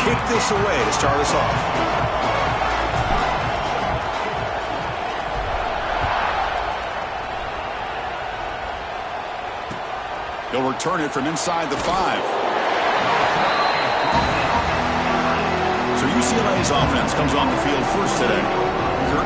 kick this away to start us off. He'll return it from inside the 5. So UCLA's offense comes on the field first today.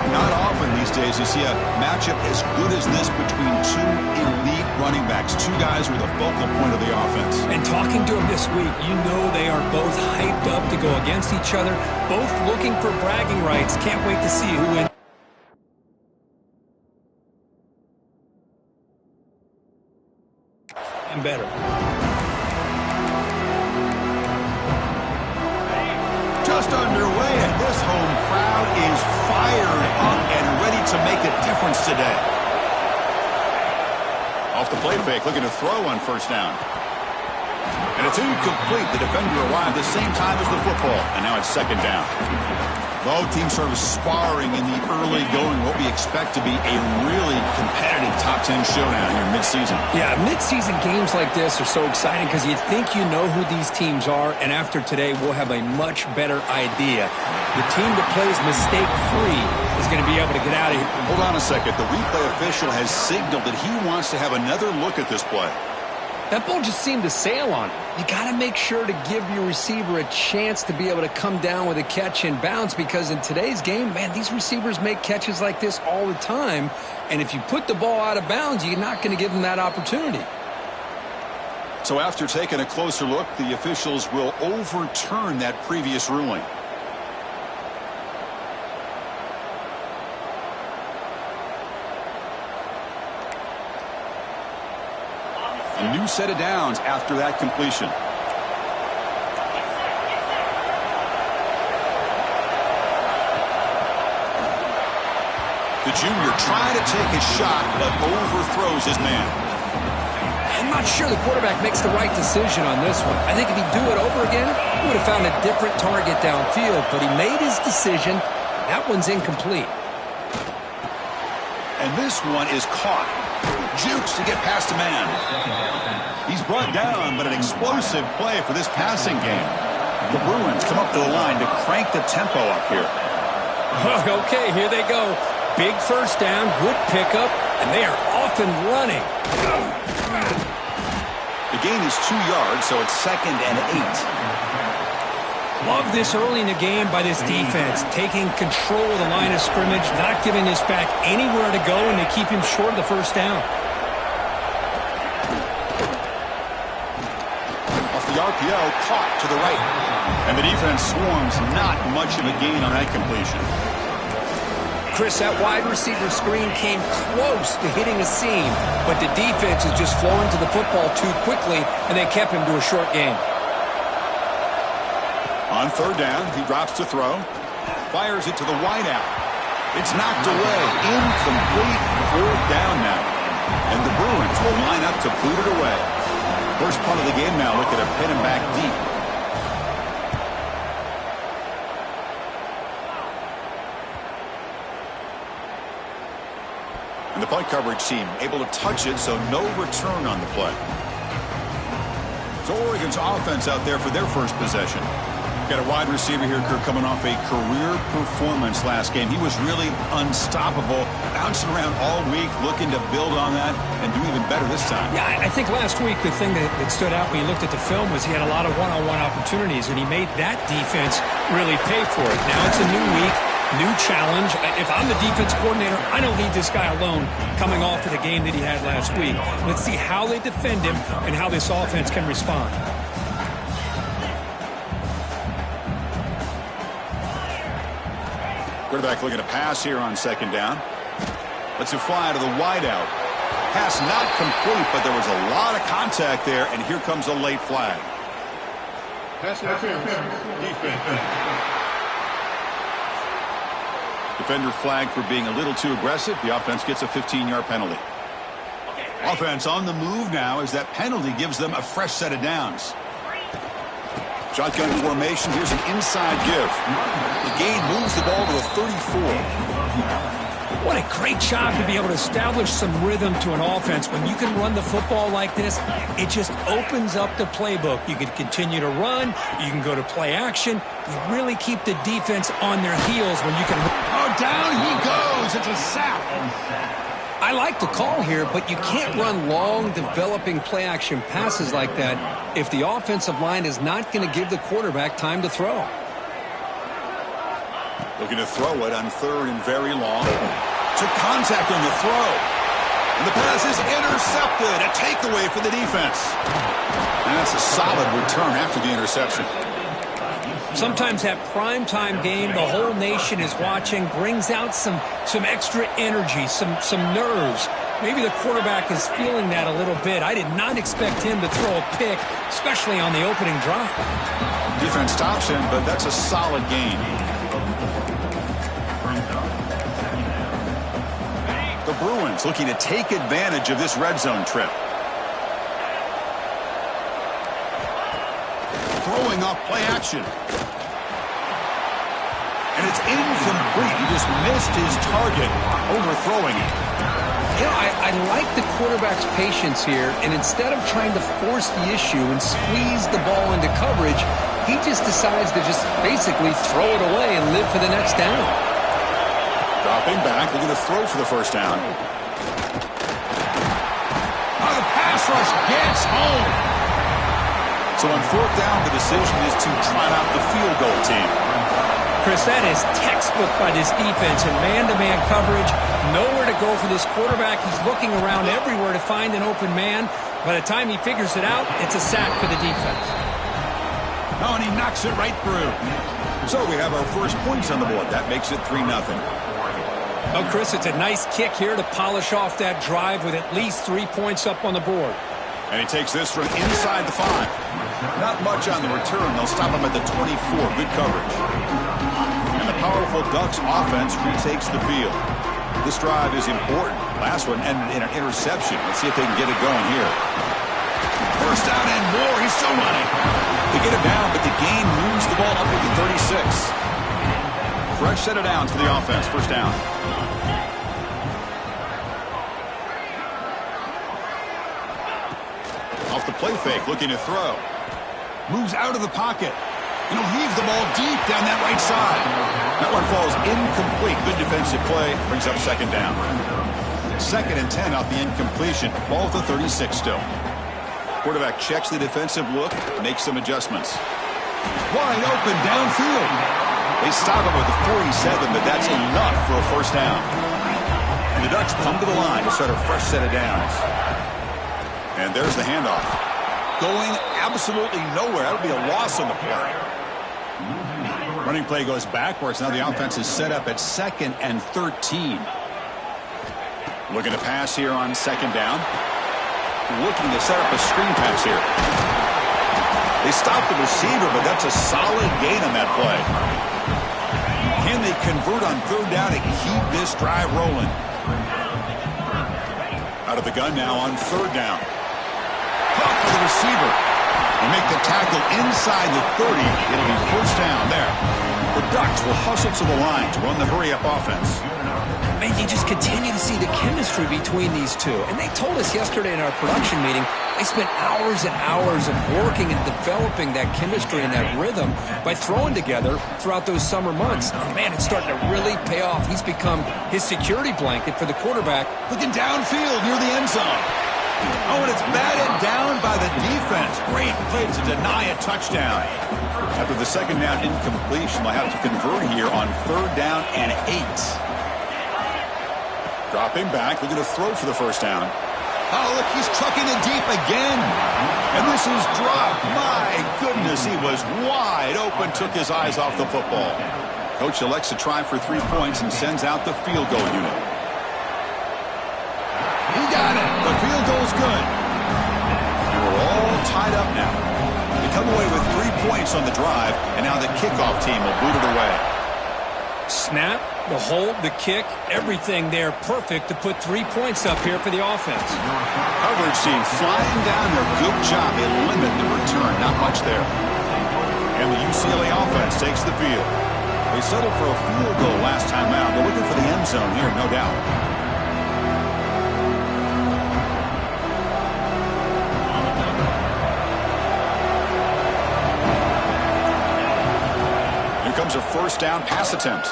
Not often these days you see a matchup as good as this between two elite running backs, two guys who are the focal point of the offense. And talking to them this week, you know they are both hyped up to go against each other, both looking for bragging rights. Can't wait to see who wins. And better. Just underway, and this home crowd is fired up and ready to make a difference today. Off the play fake, looking to throw on first down. And it's incomplete. The defender arrived the same time as the football, and now it's second down. Both teams sort of sparring in the early going, what we expect to be a really competitive top 10 showdown here mid-season. Yeah, mid-season games like this are so exciting because you think you know who these teams are, and after today we'll have a much better idea. The team that plays mistake-free is going to be able to get out of here. Hold on a second. The replay official has signaled that he wants to have another look at this play. That ball just seemed to sail on him. You got to make sure to give your receiver a chance to be able to come down with a catch and bounce, because in today's game, man, these receivers make catches like this all the time. And if you put the ball out of bounds, you're not going to give them that opportunity. So after taking a closer look, the officials will overturn that previous ruling. A new set of downs after that completion. The junior trying to take a shot, but overthrows his man. I'm not sure the quarterback makes the right decision on this one. I think if he'd do it over again, he would have found a different target downfield, but he made his decision. That one's incomplete. And this one is caught. Jukes to get past a man. He's brought down, but an explosive play for this passing game. The Bruins come up to the line to crank the tempo up here. Okay, here they go. Big first down, good pickup, and they are off and running. The gain is 2 yards, so it's 2nd and 8. Love this early in the game by this defense, taking control of the line of scrimmage, not giving this back anywhere to go, and they keep him short of the first down. Off the RPO, caught to the right. And the defense swarms, not much of a gain on that completion. Chris, that wide receiver screen came close to hitting a seam, but the defense is just flowing to the football too quickly, and they kept him to a short gain. On third down, he drops to throw. Fires it to the wideout. It's knocked away. Incomplete. Fourth down now. And the Bruins will line up to boot it away. First punt of the game now. Look at him pin him back deep. And the punt coverage team able to touch it, so no return on the play. So Oregon's offense out there for their first possession. Got a wide receiver here, Kirk, coming off a career performance last game. He was really unstoppable, bouncing around all week, looking to build on that and do even better this time. Yeah, I think last week the thing that stood out when you looked at the film was he had a lot of one-on-one opportunities, and he made that defense really pay for it. Now it's a new week, new challenge. If I'm the defense coordinator, I don't leave this guy alone coming off of the game that he had last week. Let's see how they defend him and how this offense can respond. Quarterback looking to pass here on second down. Lets it fly to the wideout. Pass not complete, but there was a lot of contact there, and here comes a late flag. Pass interference. Defense. Defender flagged for being a little too aggressive. The offense gets a 15-yard penalty. Offense on the move now as that penalty gives them a fresh set of downs. Shotgun formation. Here's an inside give. The gain moves the ball to the 34. What a great job to be able to establish some rhythm to an offense. When you can run the football like this, it just opens up the playbook. You can continue to run. You can go to play action. You really keep the defense on their heels when you can. Oh, down he goes. It's a sack. I like the call here, but you can't run long, developing play-action passes like that if the offensive line is not going to give the quarterback time to throw. Looking to throw it on third and very long. Took contact on the throw. And the pass is intercepted. A takeaway for the defense. And that's a solid return after the interception. Sometimes that primetime game, the whole nation is watching, brings out some extra energy, some nerves. Maybe the quarterback is feeling that a little bit. I did not expect him to throw a pick, especially on the opening drive. Defense stops him, but that's a solid gain. The Bruins looking to take advantage of this red zone trip. Throwing off play action. And it's incomplete. He just missed his target, overthrowing it. You know, I like the quarterback's patience here, and instead of trying to force the issue and squeeze the ball into coverage, he just decides to just basically throw it away and live for the next down. Dropping back, looking to throw for the first down. Oh, the pass rush gets home. So on fourth down, the decision is to trot out the field goal team. Chris, that is textbook by this defense in man-to-man coverage. Nowhere to go for this quarterback. He's looking around everywhere to find an open man. By the time he figures it out, it's a sack for the defense. Oh, and he knocks it right through. So we have our first points on the board. That makes it 3-0. Oh, Chris, it's a nice kick here to polish off that drive with at least 3 points up on the board. And he takes this from inside the 5. Not much on the return. They'll stop him at the 24. Good coverage. And the powerful Ducks offense retakes the field. This drive is important. Last one ended in an interception. Let's see if they can get it going here. First down and more. He's still running. They get him down, but the gain moves the ball up to the 36. Fresh set of downs for the offense. First down. Off the play fake, looking to throw. Moves out of the pocket. And he'll heave the ball deep down that right side. That one falls incomplete. Good defensive play. Brings up second down. 2nd and 10 off the incompletion. Ball at the 36 still. Quarterback checks the defensive look. Makes some adjustments. Wide open downfield. They stop him with the 47, but that's enough for a first down. And the Ducks come to the line to start a fresh set of downs. And there's the handoff. Going absolutely nowhere. That would be a loss on the play. Running play goes backwards. Now the offense is set up at 2nd and 13. Looking to pass here on 2nd down. Looking to set up a screen pass here. They stop the receiver, but that's a solid gain on that play. Can they convert on 3rd down and keep this drive rolling? Out of the gun now on 3rd down. Caught for the receiver. They make the tackle inside the 30. It'll be first down there. The Ducks will hustle to the line to run the hurry-up offense. Man, you just continue to see the chemistry between these two. And they told us yesterday in our production meeting, they spent hours and hours of working and developing that chemistry and that rhythm by throwing together throughout those summer months. And man, it's starting to really pay off. He's become his security blanket for the quarterback. Looking downfield near the end zone. Oh, and it's batted down by the defense. Great play to deny a touchdown. After the 2nd down incompletion, they'll have to convert here on 3rd down and 8. Dropping back, looking to throw for the first down. Oh, look, he's trucking it deep again. And this is dropped. My goodness, he was wide open, took his eyes off the football. Coach elects to try for 3 points and sends out the field goal unit. He got it. The field goal's good. And we're all tied up now. They come away with 3 points on the drive, and now the kickoff team will boot it away. Snap, the hold, the kick, everything there perfect to put 3 points up here for the offense. Coverage team flying down there. Good job. They limit the return. Not much there. And the UCLA offense takes the field. They settled for a field goal last time out. They're looking for the end zone here, no doubt. Here comes a first down pass attempt.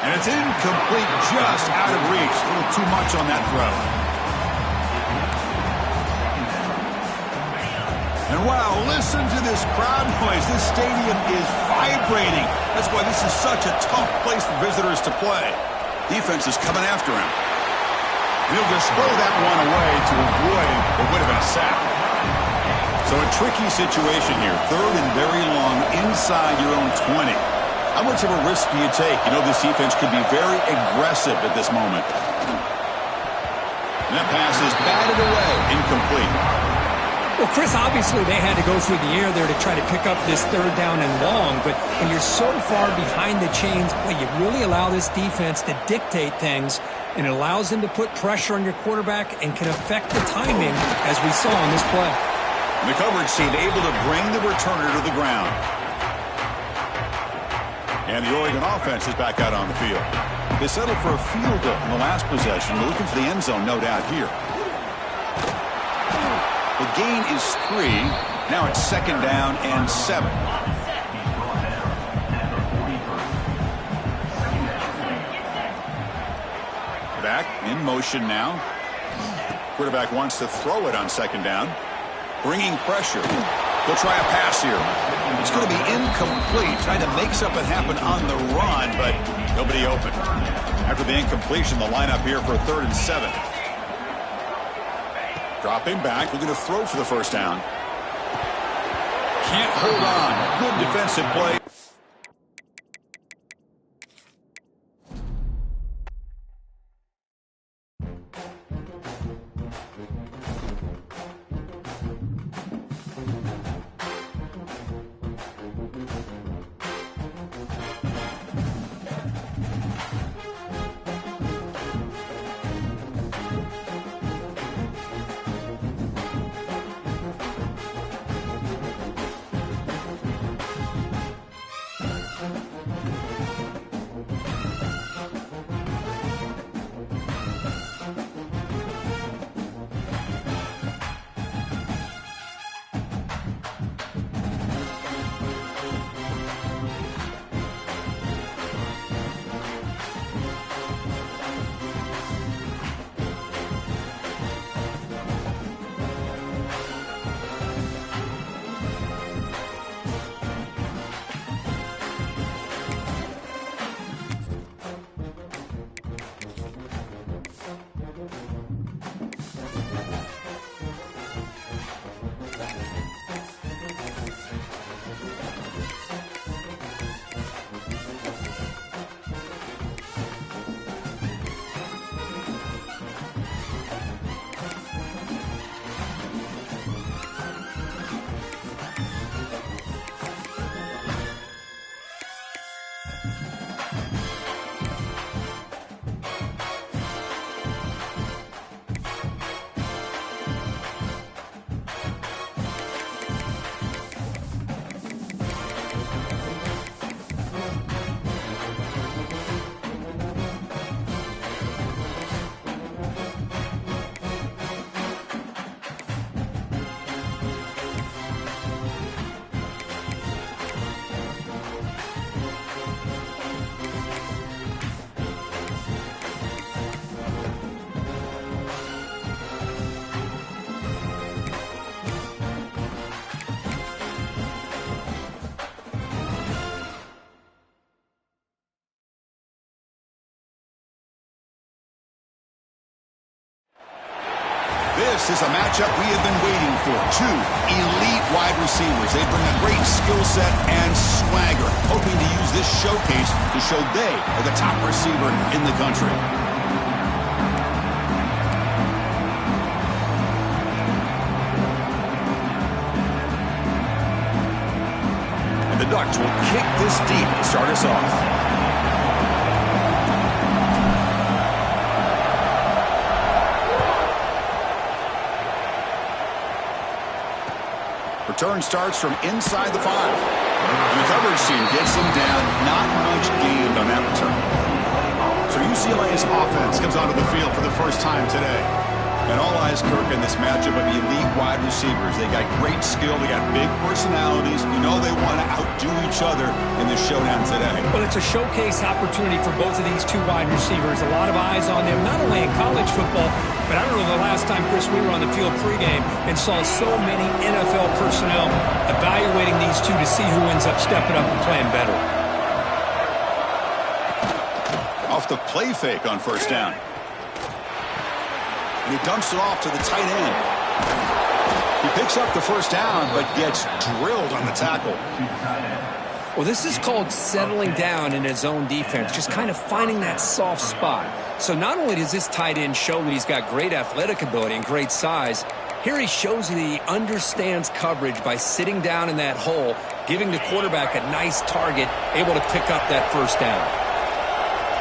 And it's incomplete, just out of reach. A little too much on that throw. And wow, listen to this crowd noise. This stadium is vibrating. That's why this is such a tough place for visitors to play. Defense is coming after him. He'll just throw that one away to avoid what would have been a sack. So a tricky situation here. 3rd and very long inside your own 20. How much of a risk do you take? You know this defense could be very aggressive at this moment. And that pass is batted away, incomplete. Well, Chris, obviously they had to go through the air there to try to pick up this 3rd down and long, but when you're so far behind the chains, boy, you really allow this defense to dictate things, and it allows them to put pressure on your quarterback and can affect the timing, as we saw on this play. The coverage team able to bring the returner to the ground. And the Oregon offense is back out on the field. They settled for a field goal in the last possession. They're looking for the end zone, no doubt, here. The gain is 3. Now it's 2nd down and 7. Back in motion now. Quarterback wants to throw it on 2nd down. Bringing pressure. He'll try a pass here. It's going to be incomplete. Trying to make something happen on the run, but nobody open. After the incompletion, the lineup here for a 3rd and 7. Dropping back, looking to throw for the first down. Can't hold on. Good defensive play. This is a matchup we have been waiting for. 2 elite wide receivers. They bring a great skill set and swagger, hoping to use this showcase to show they are the top receiver in the country. And the Ducks will kick this deep to start us off. Return starts from inside the 5. And the coverage team gets them down. Not much His offense comes onto the field for the first time today. And all eyes, Kirk, in this matchup of elite wide receivers. They got great skill. They got big personalities. You know they want to outdo each other in this showdown today. Well, it's a showcase opportunity for both of these two wide receivers. A lot of eyes on them, not only in college football, but I don't know the last time, Chris, we were on the field pregame and saw so many NFL personnel evaluating these two to see who ends up stepping up and playing better. Off the play fake on first down. And he dumps it off to the tight end. He picks up the first down, but gets drilled on the tackle. Well, this is called settling down in his own defense, just kind of finding that soft spot. So not only does this tight end show that he's got great athletic ability and great size, here he shows you that he understands coverage by sitting down in that hole, giving the quarterback a nice target, able to pick up that first down.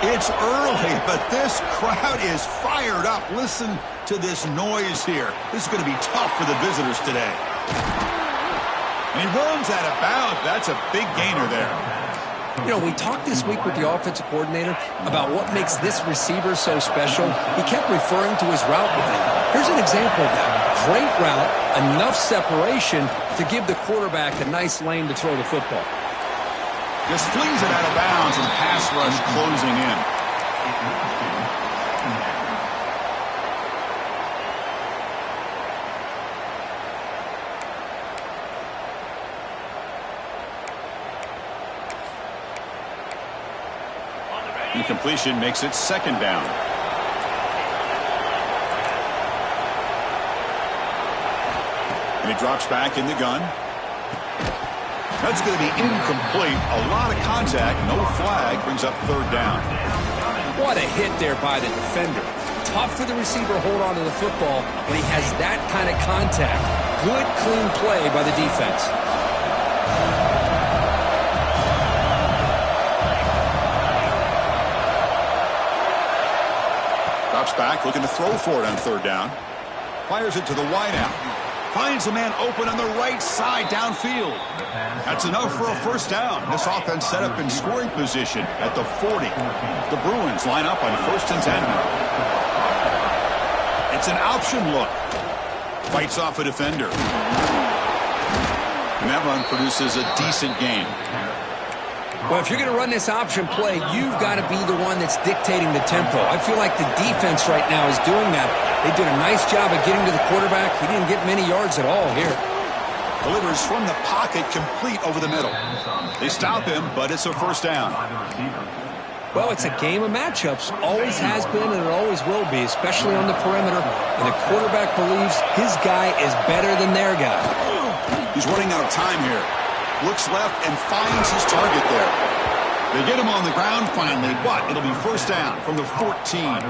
It's early, but this crowd is fired up. Listen to this noise here. This is going to be tough for the visitors today. And he runs out of bounds. That's a big gainer there. You know, we talked this week with the offensive coordinator about what makes this receiver so special. He kept referring to his route running. Here's an example of that. Great route, enough separation to give the quarterback a nice lane to throw the football. Just flings it out of bounds and pass rush closing in. Incompletion makes it second down. And he drops back in the gun. That's going to be incomplete. A lot of contact, no flag, brings up third down. What a hit there by the defender. Tough for the receiver to hold on to the football when he has that kind of contact. Good, clean play by the defense. Drops back, looking to throw for it on third down. Fires it to the wideout. Finds a man open on the right side downfield. That's enough for a first down. This offense set up in scoring position at the 40. The Bruins line up on 1st and 10. It's an option look. Fights off a defender. And that run produces a decent gain. Well, if you're going to run this option play, you've got to be the one that's dictating the tempo. I feel like the defense right now is doing that. They did a nice job of getting to the quarterback. He didn't get many yards at all here. Delivers from the pocket, complete over the middle. They stop him, but it's a first down. Well, it's a game of matchups. Always has been and it always will be, especially on the perimeter. And the quarterback believes his guy is better than their guy. He's running out of time here. Looks left and finds his target there. They get him on the ground finally, but it'll be first down from the 14.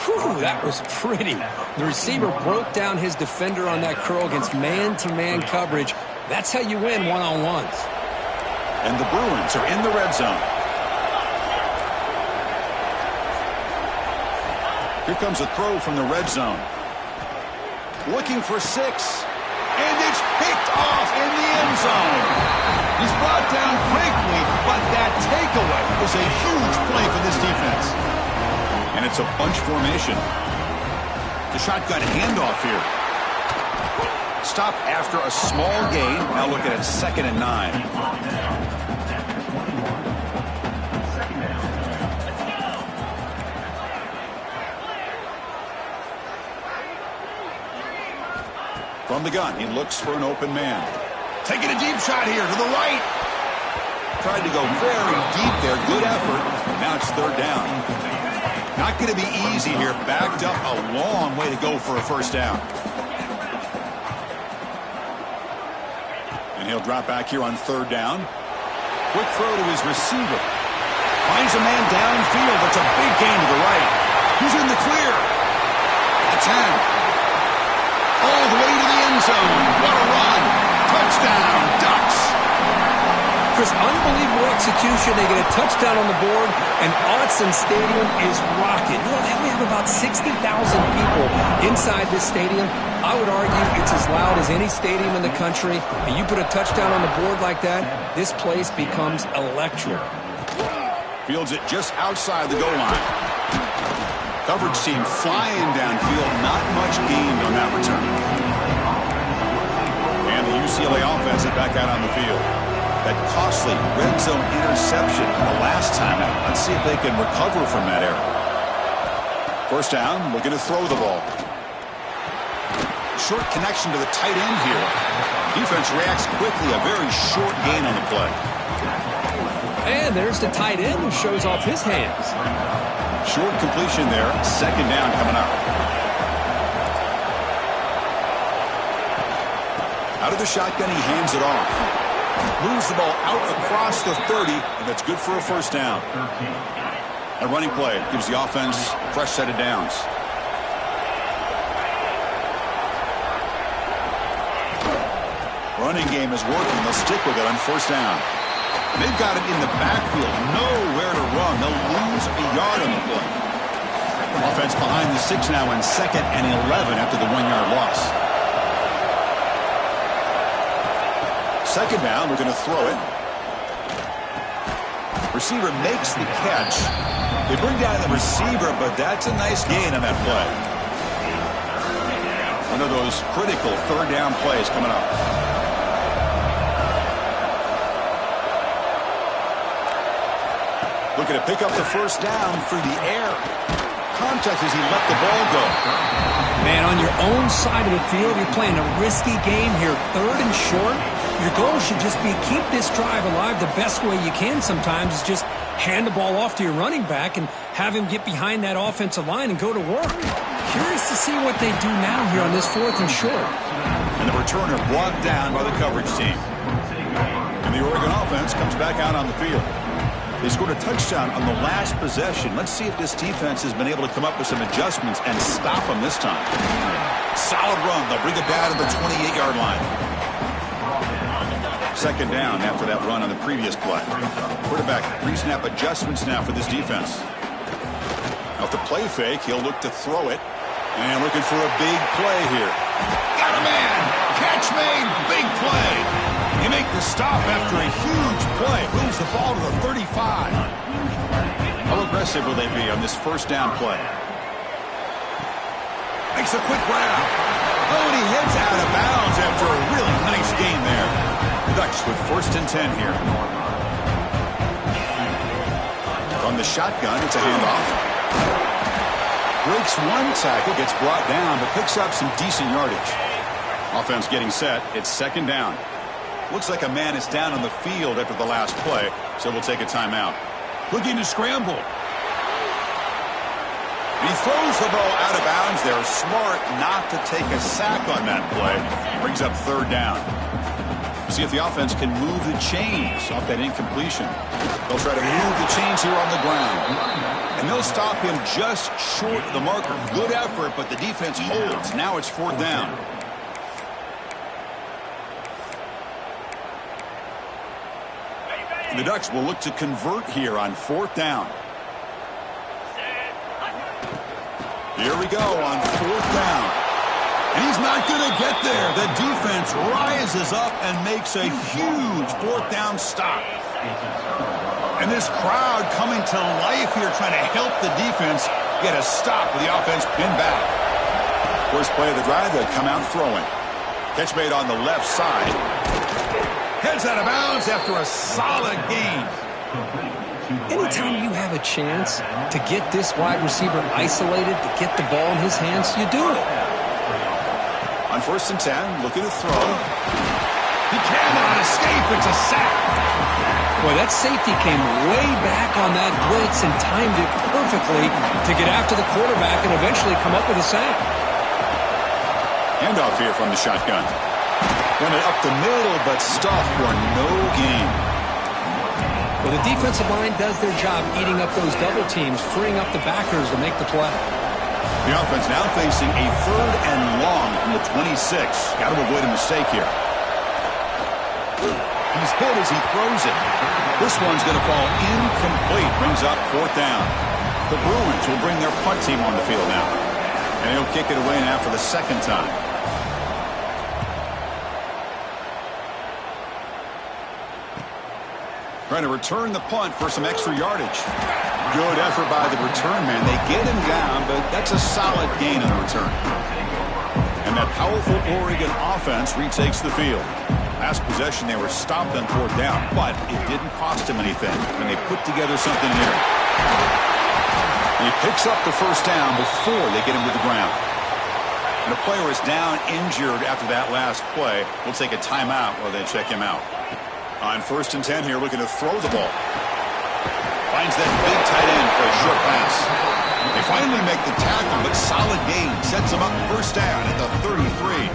Whew, that was pretty. The receiver broke down his defender on that curl against man-to-man coverage. That's how you win one-on-ones. And the Bruins are in the red zone. Here comes a throw from the red zone. Looking for 6. And it's picked off in the end zone. He's brought down quickly, but that takeaway was a huge play for this defense. And it's a bunch formation. The shotgun handoff here. Stop after a small gain. Now looking at 2nd and 9. From the gun, he looks for an open man. Taking a deep shot here to the right. Tried to go very deep there. Good effort. Now it's third down. Not going to be easy here. Backed up a long way to go for a first down. And he'll drop back here on third down. Quick throw to his receiver. Finds a man downfield. That's a big gain to the right. He's in the clear. At the 10. All the way to the end zone. What a run. Touchdown, Ducks. Chris, unbelievable execution. They get a touchdown on the board, and Autzen Stadium is rocking. You know, they only have about 60,000 people inside this stadium. I would argue it's as loud as any stadium in the country. And you put a touchdown on the board like that, this place becomes electric. Fields it just outside the goal line. Coverage team flying downfield. Not much gained on that return. And the UCLA offense is back out on the field. That costly red zone interception the last time out. Let's see if they can recover from that error. First down, looking to throw the ball. Short connection to the tight end here. Defense reacts quickly. A very short gain on the play. And there's the tight end who shows off his hands. Short completion there. Second down coming up. Out of the shotgun, he hands it off. Moves the ball out across the 30, and that's good for a first down. A running play gives the offense a fresh set of downs. Running game is working. They'll stick with it on first down. They've got it in the backfield. Nowhere to run. They'll lose a yard on the play. Offense behind the 6 now in 2nd and 11 after the 1-yard loss. Second down, we're going to throw it. Receiver makes the catch. They bring down the receiver, but that's a nice gain on that play. One of those critical third down plays coming up. Looking to pick up the first down through the air. Contact as he let the ball go. Man, on your own side of the field, you're playing a risky game here. 3rd and short. Your goal should just be keep this drive alive the best way you can sometimes is just hand the ball off to your running back and have him get behind that offensive line and go to work. Curious to see what they do now here on this 4th and short. And the returner brought down by the coverage team. And the Oregon offense comes back out on the field. They scored a touchdown on the last possession. Let's see if this defense has been able to come up with some adjustments and stop them this time. Solid run. They'll bring it down to the 28-yard line. Second down after that run on the previous play. Quarterback pre-snap adjustments now for this defense. Off the play fake, he'll look to throw it. And looking for a big play here. Got a man! Catch made! Big play! They make the stop after a huge play. Moves the ball to the 35. How aggressive will they be on this first down play? Makes a quick grab. Oh, and he heads out of bounds after a really nice gain there. The Ducks with 1st and 10 here. From the shotgun, it's a handoff. Breaks one tackle, gets brought down, but picks up some decent yardage. Offense getting set. It's second down. Looks like a man is down on the field after the last play, so we'll take a timeout. Looking to scramble. He throws the ball out of bounds. They're smart not to take a sack on that play. Brings up third down. See if the offense can move the chains off that incompletion. They'll try to move the chains here on the ground. And they'll stop him just short of the marker. Good effort, but the defense holds. Now it's 4th down. The Ducks will look to convert here on 4th down. Here we go on 4th down. And he's not going to get there. The defense rises up and makes a huge 4th down stop. And this crowd coming to life here trying to help the defense get a stop with the offense pinned back. First play of the drive, they'll come out throwing. Catch made on the left side. Heads out of bounds after a solid gain. Anytime you have a chance to get this wide receiver isolated, to get the ball in his hands, you do it. On 1st and 10, looking to throw. He cannot escape. It's a sack. Boy, that safety came way back on that blitz and timed it perfectly to get after the quarterback and eventually come up with a sack. Handoff here from the shotgun. Run it up the middle, but stuffed for no gain. Well, the defensive line does their job eating up those double teams, freeing up the backers to make the play. The offense now facing a 3rd and long from the 26. Got to avoid a mistake here. He's hit as he throws it. This one's going to fall incomplete. Brings up 4th down. The Bruins will bring their punt team on the field now. And he'll kick it away now for the 2nd time. Trying to return the punt for some extra yardage. Good effort by the return man. They get him down, but that's a solid gain on the return. And that powerful Oregon offense retakes the field. Last possession, they were stopped on 4th down, but it didn't cost him anything, and they put together something here. And he picks up the first down before they get him to the ground. And the player is down injured after that last play. We'll take a timeout while they check him out. On 1st and 10 here, looking to throw the ball. Finds that big tight end for a short pass. They finally make the tackle, but solid gain. Sets them up first down at the 33.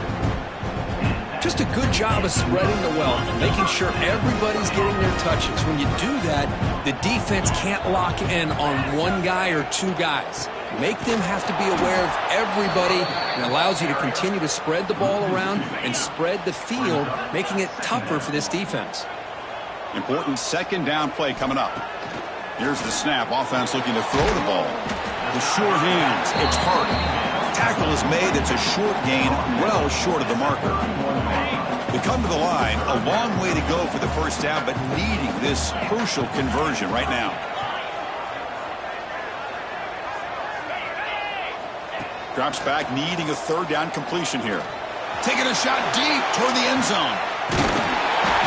Just a good job of spreading the wealth, making sure everybody's getting their touches. When you do that, the defense can't lock in on one guy or two guys. Make them have to be aware of everybody, and allows you to continue to spread the ball around and spread the field, making it tougher for this defense. Important 2nd down play coming up. Here's the snap. Offense looking to throw the ball. The sure hands. It's hard. Tackle is made. It's a short gain, well short of the marker. They come to the line. A long way to go for the first down, but needing this crucial conversion right now. Drops back, needing a 3rd down completion here. Taking a shot deep toward the end zone.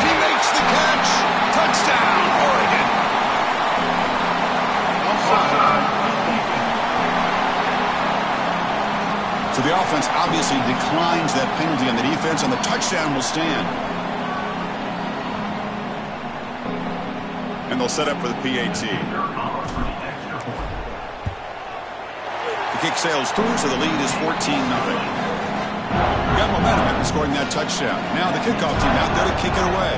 He makes the catch. Touchdown, Oregon. So the offense obviously declines that penalty on the defense, and the touchdown will stand. And they'll set up for the PAT. The kick sails through, so the lead is 14-0. Got momentum after scoring that touchdown. Now the kickoff team out there to kick it away.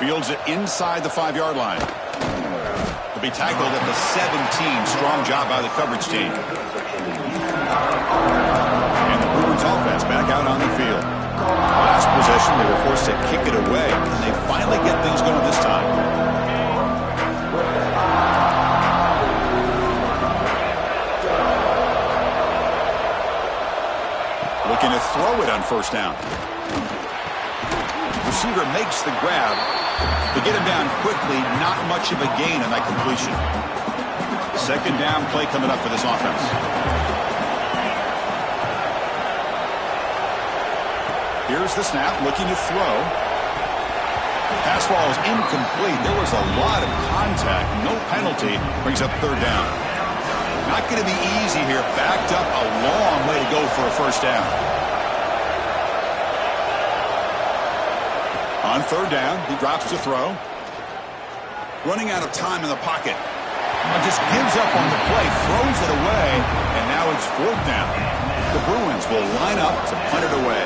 Fields it inside the 5-yard line. He'll be tackled at the 17. Strong job by the coverage team. And the Bruins offense back out on the field. Last possession, they were forced to kick it away, and they finally get things going this time. Looking to throw it on 1st down. Receiver makes the grab. To get him down quickly, not much of a gain on that completion. 2nd down play coming up for this offense. Here's the snap, looking to throw. Pass ball is incomplete. There was a lot of contact. No penalty. Brings up 3rd down. Not going to be easy here. Backed up a long way to go for a first down. On 3rd down, he drops to throw. Running out of time in the pocket. Just gives up on the play, throws it away, and now it's 4th down. The Bruins will line up to punt it away.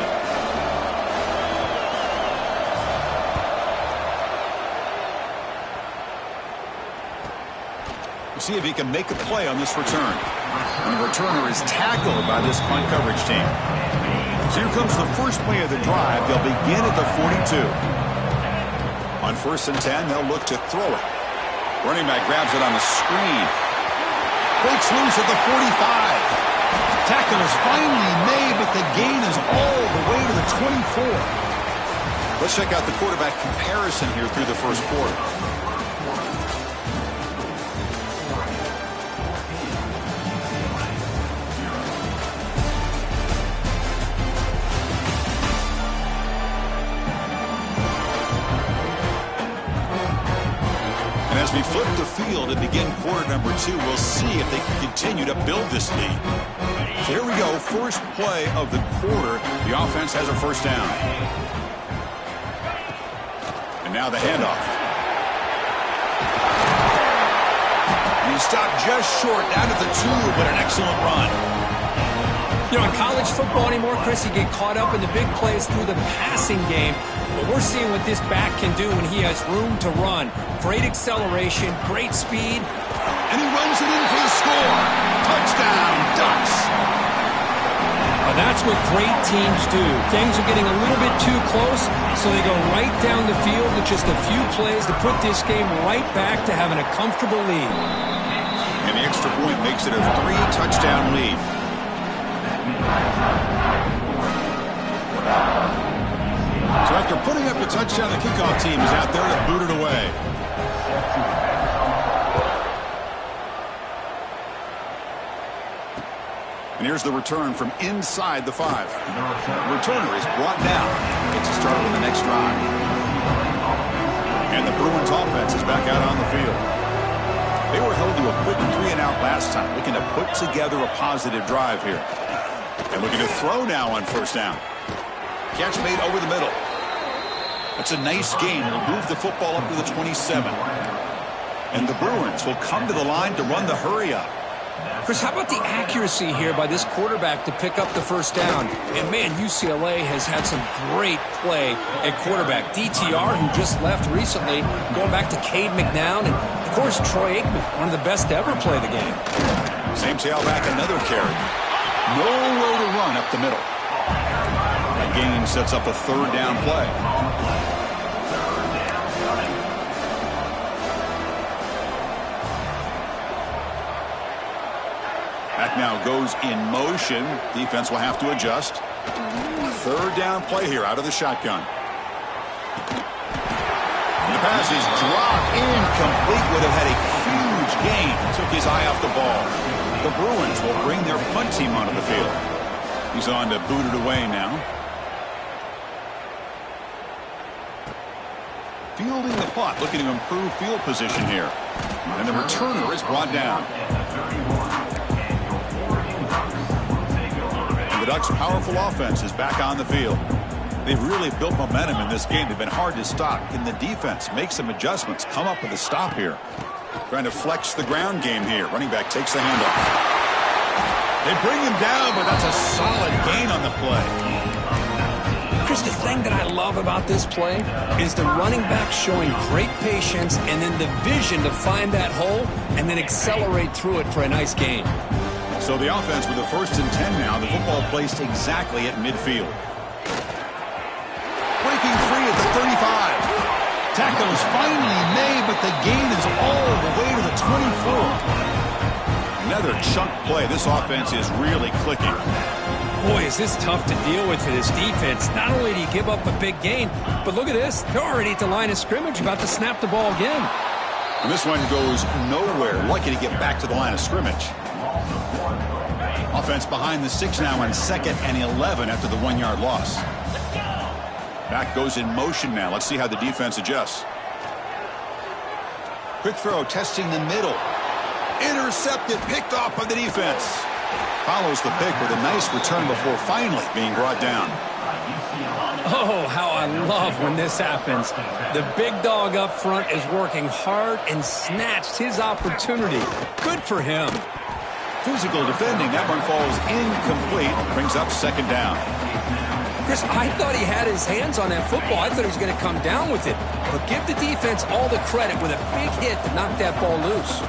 We'll see if he can make a play on this return. And the returner is tackled by this punt coverage team. So here comes the first play of the drive. They'll begin at the 42. On 1st and 10, they'll look to throw it. Running back grabs it on the screen. Breaks loose at the 45. Tackle is finally made, but the gain is all the way to the 24. Let's check out the quarterback comparison here through the first quarter. As we flip the field and begin quarter number 2, we'll see if they can continue to build this lead. So here we go, first play of the quarter. The offense has a first down. And now the handoff. And he stopped just short, down at the 2, but an excellent run. You know, in college football anymore, Chris, you get caught up in the big plays through the passing game. But we're seeing what this back can do when he has room to run. Great acceleration, great speed. And he runs it in for the score. Touchdown, Ducks. Now that's what great teams do. Things are getting a little bit too close, so they go right down the field with just a few plays to put this game right back to having a comfortable lead. And the extra point makes it a 3-touchdown lead. So after putting up a touchdown, the kickoff team is out there to boot it away. And here's the return from inside the 5. The returner is brought down. Gets a start on the next drive. And the Bruins offense is back out on the field. They were held to a quick 3-and-out last time, looking to put together a positive drive here. And looking to throw now on first down. Catch made over the middle. That's a nice gain. Will move the football up to the 27. And the Bruins will come to the line to run the hurry up. Chris, how about the accuracy here by this quarterback to pick up the first down? And, man, UCLA has had some great play at quarterback. DTR, who just left recently, going back to Cade McNown, and, of course, Troy Aikman, one of the best to ever play the game. Same tailback, another carry. Nowhere to run up the middle. That gain sets up a third down play. Back now goes in motion. Defense will have to adjust. Third down play here out of the shotgun. The pass is dropped incomplete. Would have had a huge gain. Took his eye off the ball. The Bruins will bring their punt team onto the field. He's on to boot it away now. Fielding the punt, looking to improve field position here. And the returner is brought down. The Ducks' powerful offense is back on the field. They've really built momentum in this game. They've been hard to stop. Can the defense make some adjustments, come up with a stop here? Trying to flex the ground game here. Running back takes the handoff. They bring him down, but that's a solid gain on the play. Chris, the thing that I love about this play is the running back showing great patience and then the vision to find that hole and then accelerate through it for a nice gain. So the offense with the 1st and 10 now. The football placed exactly at midfield. Breaking free at the 35. Tackle is finally made, but the gain is all the way to the 24. Another chunk play. This offense is really clicking. Boy, is this tough to deal with for this defense. Not only do you give up a big gain, but look at this. They're already at the line of scrimmage, about to snap the ball again. And this one goes nowhere. Lucky to get back to the line of scrimmage. Offense behind the 6 now on 2nd and 11 after the 1-yard loss. Back goes in motion now. Let's see how the defense adjusts. Quick throw, testing the middle. Intercepted, picked off by the defense. Follows the pick with a nice return before finally being brought down. Oh, how I love when this happens. The big dog up front is working hard and snatched his opportunity. Good for him. Physical defending. That one falls incomplete. Brings up 2nd down. Chris, I thought he had his hands on that football. I thought he was going to come down with it. But give the defense all the credit with a big hit to knock that ball loose.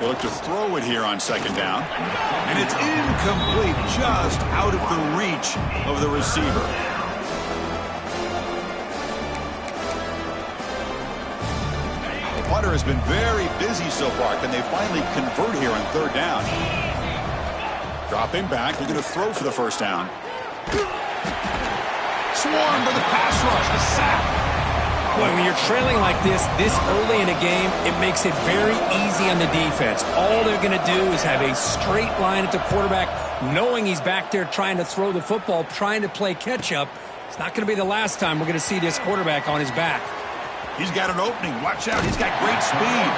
They look to throw it here on 2nd down. And it's incomplete, just out of the reach of the receiver. The punter has been very busy so far. Can they finally convert here on 3rd down? Dropping back, looking to throw for the 1st down. Swarmed by the pass rush, the sack. Boy, when you're trailing like this early in a game, it makes it very easy on the defense. All they're going to do is have a straight line at the quarterback, knowing he's back there trying to throw the football, trying to play catch-up. It's not going to be the last time we're going to see this quarterback on his back. He's got an opening. Watch out. He's got great speed.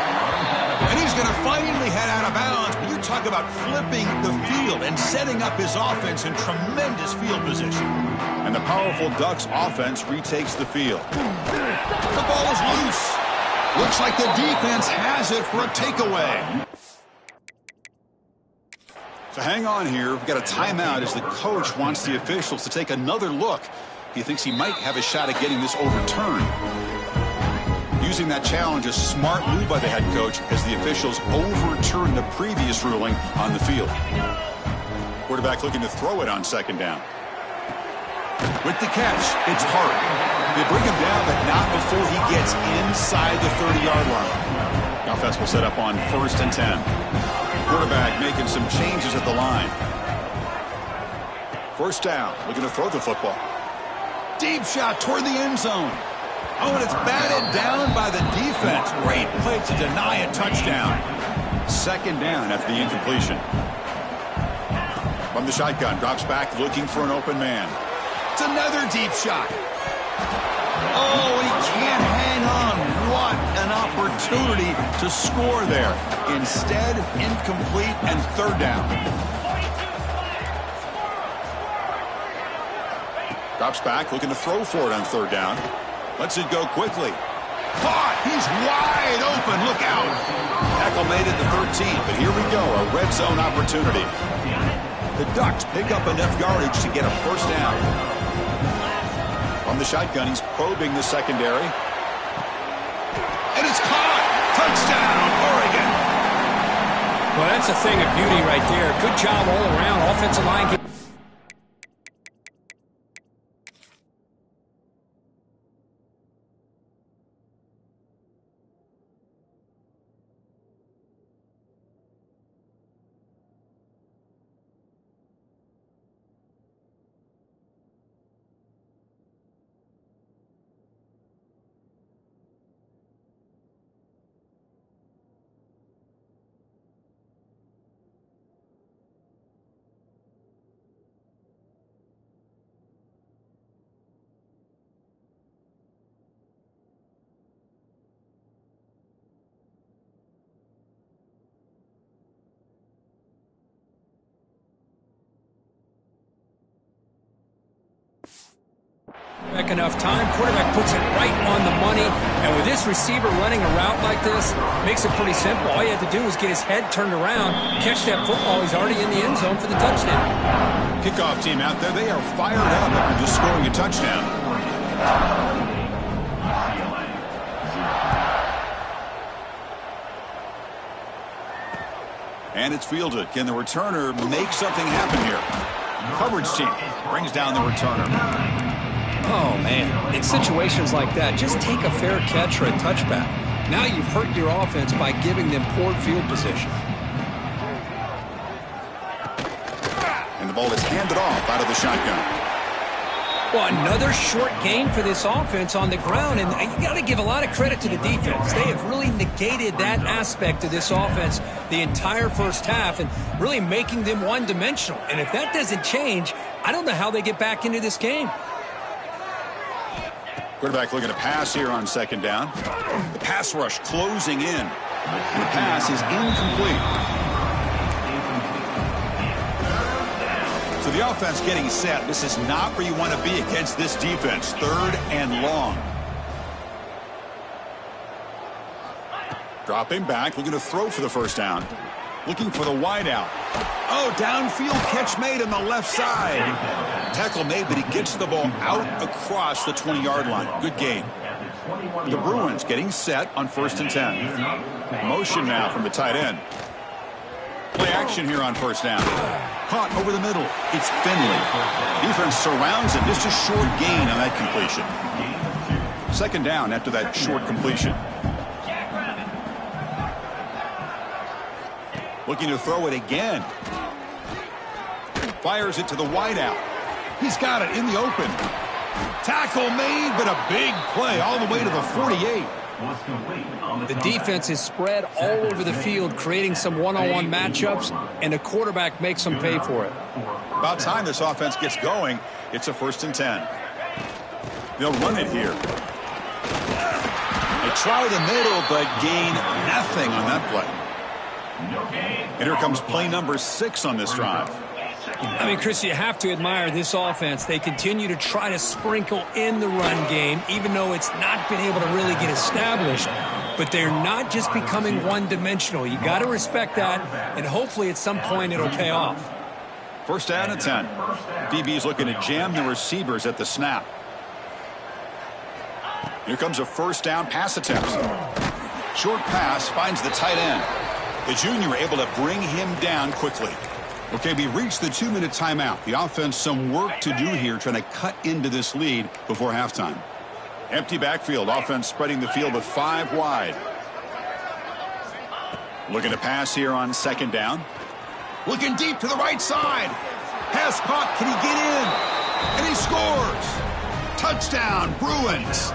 And he's going to finally head out of bounds. But you talk about flipping the field and setting up his offense in tremendous field position. And the powerful Ducks offense retakes the field. The ball is loose. Looks like the defense has it for a takeaway. So hang on here. We've got a timeout as the coach wants the officials to take another look. He thinks he might have a shot at getting this overturned. Using that challenge, a smart move by the head coach as the officials overturn the previous ruling on the field. Quarterback looking to throw it on 2nd down. With the catch, it's Hart. They bring him down, but not before he gets inside the 30-yard line. The offense will set up on 1st and 10. Quarterback making some changes at the line. 1st down, looking to throw the football. Deep shot toward the end zone. Oh, and it's batted down by the defense. Great play to deny a touchdown. 2nd down after the incompletion. From the shotgun, drops back looking for an open man. It's another deep shot. Oh, he can't hang on. What an opportunity to score there. Instead, incomplete and 3rd down. Drops back, looking to throw for it on 3rd down. Lets it go quickly. Caught! He's wide open. Look out! Tackle made it to 13, but here we go, a red zone opportunity. The Ducks pick up enough yardage to get a 1st down. From the shotgun, he's probing the secondary. And it's caught! Touchdown, Oregon! Well, that's a thing of beauty right there. Good job all around. Offensive line. Enough time. Quarterback puts it right on the money. And with this receiver running a route like this, makes it pretty simple. All you have to do is get his head turned around, catch that football. He's already in the end zone for the touchdown. Kickoff team out there. They are fired up after just scoring a touchdown. And it's fielded. Can the returner make something happen here? Coverage team brings down the returner. Oh, man. In situations like that, just take a fair catch or a touchback. Now you've hurt your offense by giving them poor field position. And the ball is handed off out of the shotgun. Well, another short game for this offense on the ground, and you got to give a lot of credit to the defense. They have really negated that aspect of this offense the entire 1st half and really making them one-dimensional. And if that doesn't change, I don't know how they get back into this game. Quarterback looking to pass here on 2nd down. The pass rush closing in. And the pass is incomplete. So the offense getting set. This is not where you want to be against this defense. 3rd and long. Dropping back, looking to throw for the 1st down. Looking for the wide out. Oh, downfield catch made on the left side. Tackle made, but he gets the ball out across the 20-yard line. Good game. The Bruins getting set on 1st and 10. Motion now from the tight end. Play action here on 1st down. Caught over the middle. It's Finley. Defense surrounds him. Just a short gain on that completion. 2nd down after that short completion. Looking to throw it again. Fires it to the wideout. He's got it in the open. Tackle made, but a big play all the way to the 48. The defense is spread all over the field, creating some one-on-one matchups, and the quarterback makes them pay for it. About time this offense gets going. It's a 1st and 10. They'll run it here. They try the middle, but gain nothing on that play. And here comes play number 6 on this drive. I mean, Chris, you have to admire this offense. They continue to try to sprinkle in the run game, even though it's not been able to really get established. But they're not just becoming one-dimensional. You got to respect that, and hopefully at some point it'll pay off. 1st down and 10. DB's looking to jam the receivers at the snap. Here comes a 1st down pass attempt. Short pass finds the tight end. The junior able to bring him down quickly. Okay, we reached the 2-minute timeout. The offense some work to do here trying to cut into this lead before halftime. Empty backfield. Offense spreading the field with 5 wide. Looking to pass here on 2nd down. Looking deep to the right side. Pass caught. Can he get in? And he scores. Touchdown, Bruins.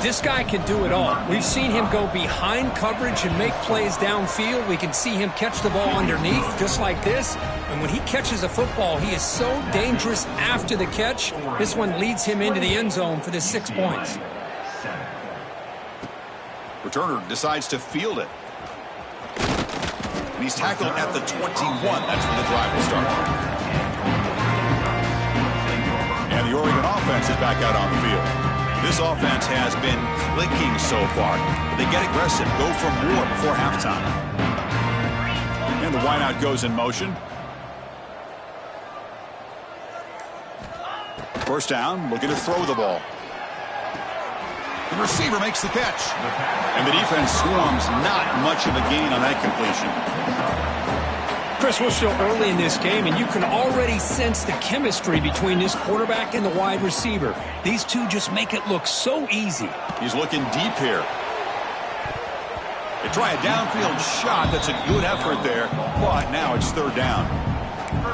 This guy can do it all. We've seen him go behind coverage and make plays downfield. We can see him catch the ball underneath just like this. And when he catches a football, he is so dangerous after the catch. This one leads him into the end zone for the 6 points. Returner decides to field it. And he's tackled at the 21. That's when the drive will start. And the Oregon offense is back out on the field. This offense has been clicking so far. They get aggressive, go for more before halftime. And the wideout goes in motion. First down, looking to throw the ball. The receiver makes the catch. And the defense swarms. Not much of a gain on that completion. Chris, we're still early in this game, and you can already sense the chemistry between this quarterback and the wide receiver. These two just make it look so easy. He's looking deep here. They try a downfield shot. That's a good effort there, but now it's 3rd down.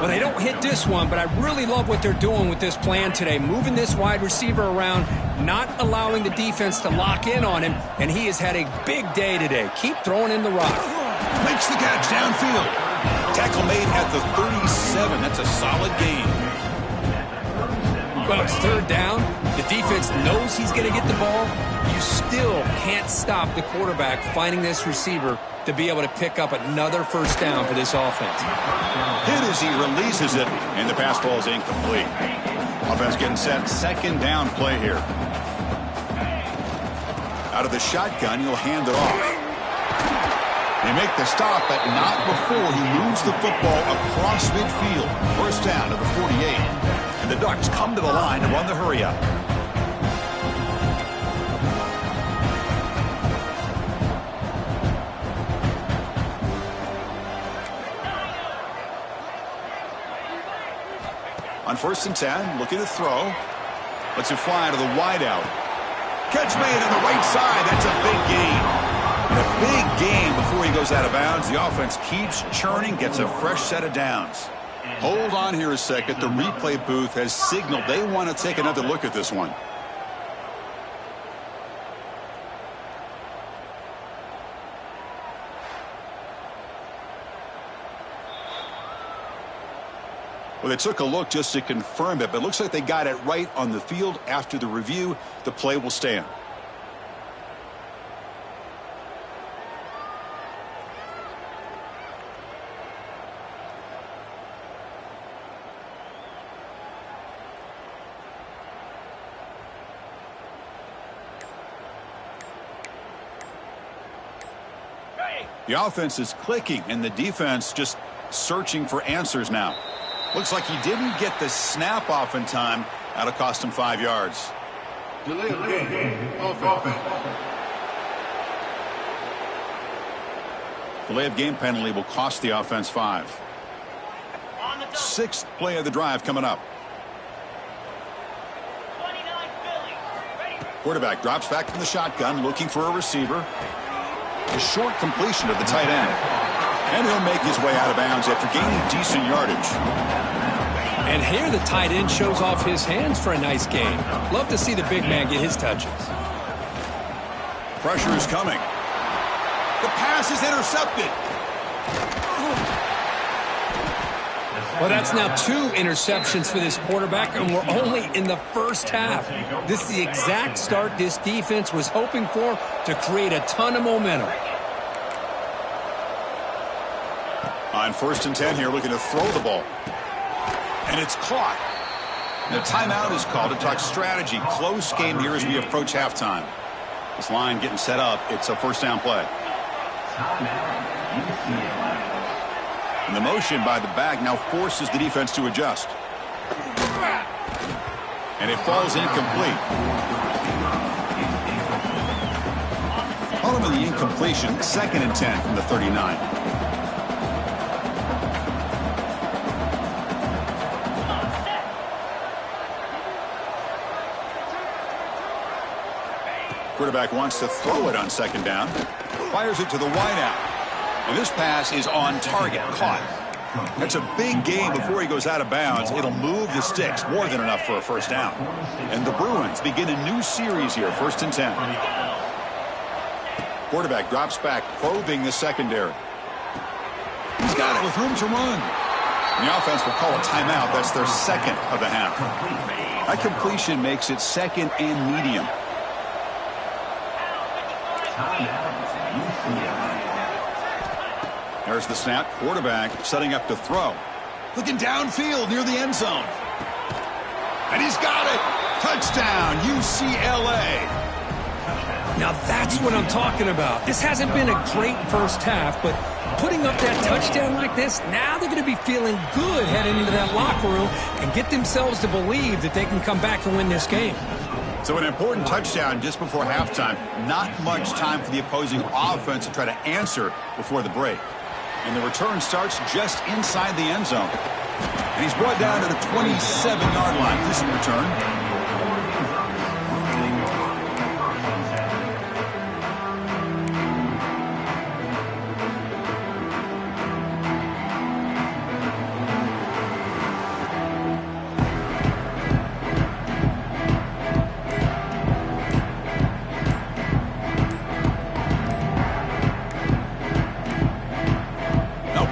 Well, they don't hit this one, but I really love what they're doing with this plan today. Moving this wide receiver around, not allowing the defense to lock in on him, and he has had a big day today. Keep throwing in the rock. Makes the catch downfield. Tackle made at the 37. That's a solid gain. Well, it's 3rd down. The defense knows he's going to get the ball. You still can't stop the quarterback finding this receiver to be able to pick up another 1st down for this offense. Hit as he releases it, and the pass ball is incomplete. Offense getting set. 2nd down play here. Out of the shotgun, he'll hand it off. They make the stop, but not before he moves the football across midfield. 1st down to the 48. And the Ducks come to the line to run the hurry-up. On 1st and 10, looking to throw. Lets it fly to the wideout. Catch made on the right side. That's a big gain. And a big gain before he goes out of bounds. The offense keeps churning, gets a fresh set of downs. Hold on here a second. The replay booth has signaled they want to take another look at this one. Well, they took a look just to confirm it, but it looks like they got it right on the field. After the review, the play will stand. The offense is clicking, and the defense just searching for answers now. Looks like he didn't get the snap off in time. That'll cost him 5 yards. Delay of game. Offense. Delay of game penalty will cost the offense 5. 6th play of the drive coming up. Quarterback drops back from the shotgun, looking for a receiver. A short completion of the tight end. And he'll make his way out of bounds after gaining decent yardage. And here the tight end shows off his hands for a nice gain. Love to see the big man get his touches. Pressure is coming. The pass is intercepted. Well, that's now 2 interceptions for this quarterback, and we're only in the 1st half. This is the exact start this defense was hoping for to create a ton of momentum. On 1st and 10 here, looking to throw the ball. And it's caught. The timeout is called to talk strategy. Close game here as we approach halftime. This line getting set up. It's a 1st down play. And the motion by the back now forces the defense to adjust. And it falls incomplete. Following the incompletion, 2nd and 10 from the 39. Quarterback wants to throw it on second down. Fires it to the wideout. And this pass is on target. Caught. That's a big gain before he goes out of bounds. It'll move the sticks. More than enough for a first down. And the Bruins begin a new series here. 1st and 10. Quarterback drops back, probing the secondary. He's got it with room to run. The offense will call a timeout. That's their second of the half. That completion makes it 2nd and medium. There's the snap. Quarterback setting up to throw. Looking downfield near the end zone. And he's got it. Touchdown, UCLA. Now that's what I'm talking about. This hasn't been a great first half, but putting up that touchdown like this, now they're going to be feeling good heading into that locker room and get themselves to believe that they can come back and win this game. So an important touchdown just before halftime. Not much time for the opposing offense to try to answer before the break. And the return starts just inside the end zone. And he's brought down to the 27-yard line. Decent return.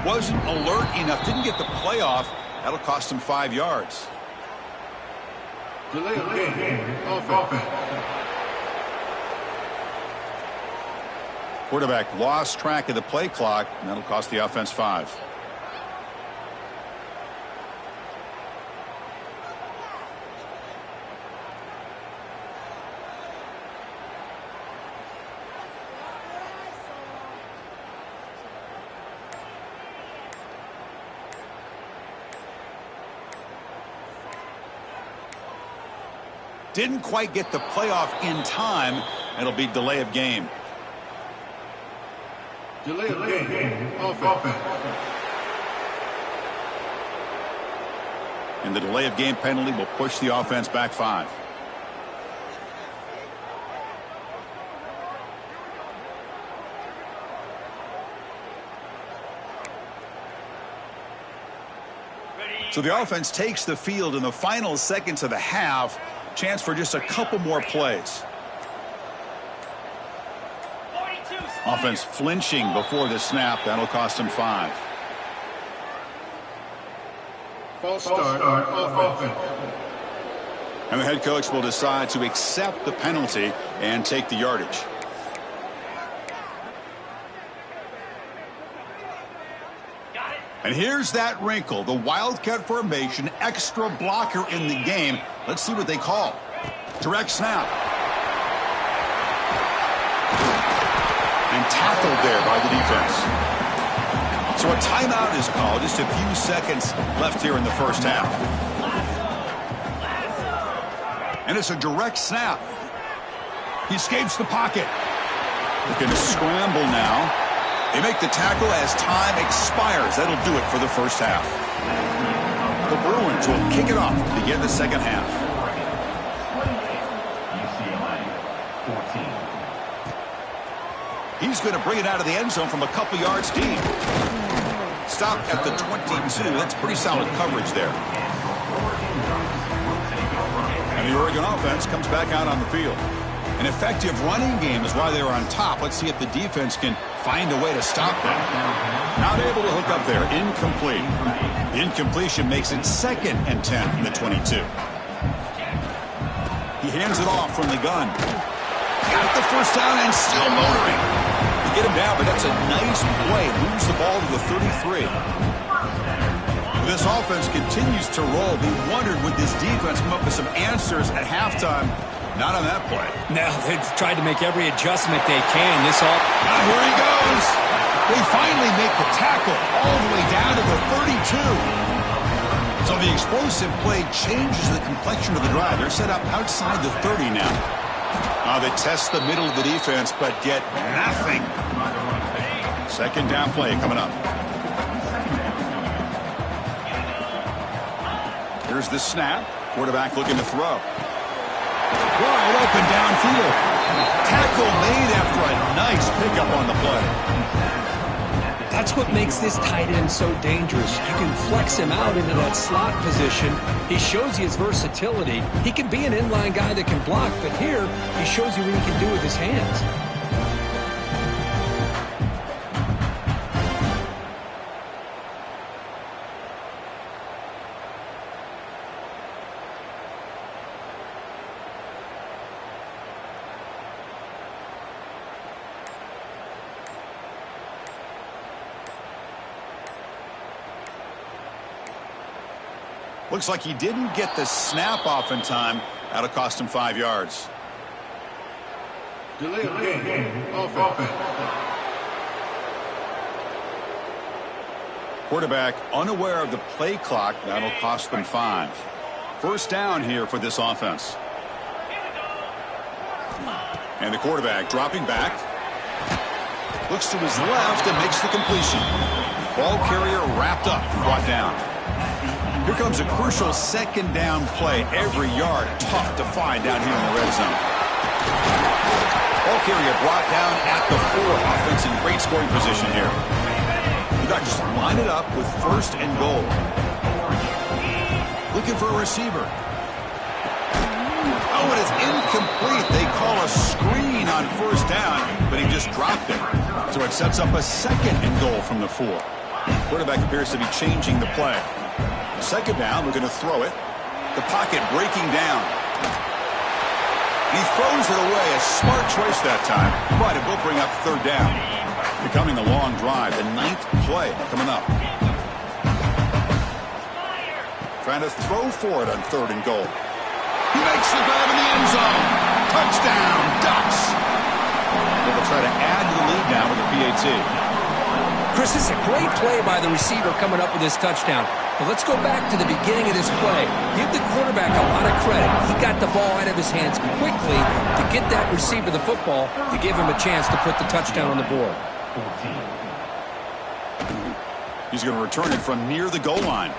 Wasn't alert enough, didn't get the playoff. That'll cost him 5 yards. Delay of game. Offense. Quarterback lost track of the play clock, and that'll cost the offense 5. Didn't quite get the playoff in time. It'll be delay of game. Delay of game. Offense. And the delay of game penalty will push the offense back 5. So the offense takes the field in the final seconds of the half. Chance for just a couple more plays. Offense flinching before the snap. That'll cost him 5. False start. Offense. And the head coach will decide to accept the penalty and take the yardage. And here's that wrinkle, the Wildcat formation, extra blocker in the game. Let's see what they call. Direct snap. And tackled there by the defense. So a timeout is called. Just a few seconds left here in the first half. And it's a direct snap. He escapes the pocket. Looking to scramble now. They make the tackle as time expires. That'll do it for the first half. The Bruins will kick it off to begin the second half. He's going to bring it out of the end zone from a couple yards deep. Stopped at the 22. That's pretty solid coverage there. And the Oregon offense comes back out on the field. An effective running game is why they were on top. Let's see if the defense can find a way to stop them. Not able to hook up there. Incomplete. The incompletion makes it 2nd and 10 from the 22. He hands it off from the gun. Got the first down and still motoring. They get him down, but that's a nice play. Moves the ball to the 33. This offense continues to roll. They wondered, would this defense come up with some answers at halftime? Not on that play. Now they've tried to make every adjustment they can. This all. Now here he goes. They finally make the tackle all the way down to the 32. So the explosive play changes the complexion of the drive. They're set up outside the 30 now. They test the middle of the defense, but get nothing. Second down play coming up. Here's the snap. Quarterback looking to throw. Wide open downfield. Tackle made after a nice pickup on the play. That's what makes this tight end so dangerous. You can flex him out into that slot position. He shows you his versatility. He can be an inline guy that can block, but here he shows you what he can do with his hands. Looks like he didn't get the snap off in time. That'll cost him 5 yards. Delay of game. Offense. Quarterback unaware of the play clock. That'll cost them 5. First down here for this offense. And the quarterback dropping back. Looks to his left and makes the completion. Ball carrier wrapped up and brought down. Here comes a crucial second down play. Every yard tough to find down here in the red zone. Ball carrier brought down at the 4. Offense in great scoring position here. You got to just line it up with first and goal. Looking for a receiver. Oh, it is incomplete. They call a screen on first down, but he just dropped it. So it sets up a second and goal from the 4. Quarterback appears to be changing the play. Second down, we're going to throw it. The pocket breaking down. He throws it away. A smart choice that time, but it will bring up third down. Becoming a long drive. The 9th play coming up. Trying to throw for it on third and goal. He makes the grab in the end zone. Touchdown, Ducks. They'll try to add to the lead now with a PAT. Chris, this is a great play by the receiver coming up with this touchdown. But let's go back to the beginning of this play. Give the quarterback a lot of credit. He got the ball out of his hands quickly to get that receiver the football to give him a chance to put the touchdown on the board. He's going to return it from near the goal line.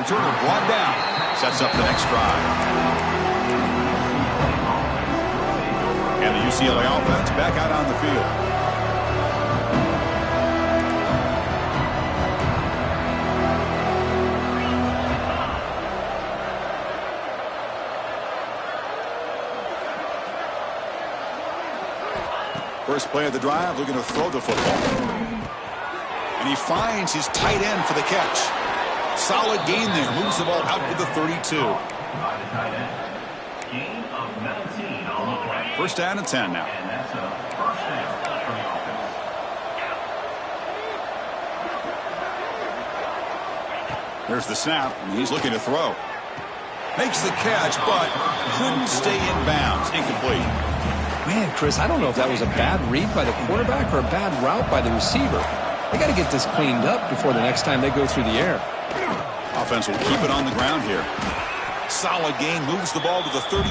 Returner brought down. Sets up the next drive. And the UCLA offense back out on the field. First play of the drive, looking to throw the football. And he finds his tight end for the catch. Solid gain there. Moves the ball out to the 32. First down and 10 now. There's the snap, and he's looking to throw. Makes the catch, but couldn't stay in bounds. Incomplete. Man, Chris, I don't know if that was a bad read by the quarterback or a bad route by the receiver. They got to get this cleaned up before the next time they go through the air. Offense will keep it on the ground here. Solid gain, moves the ball to the 37.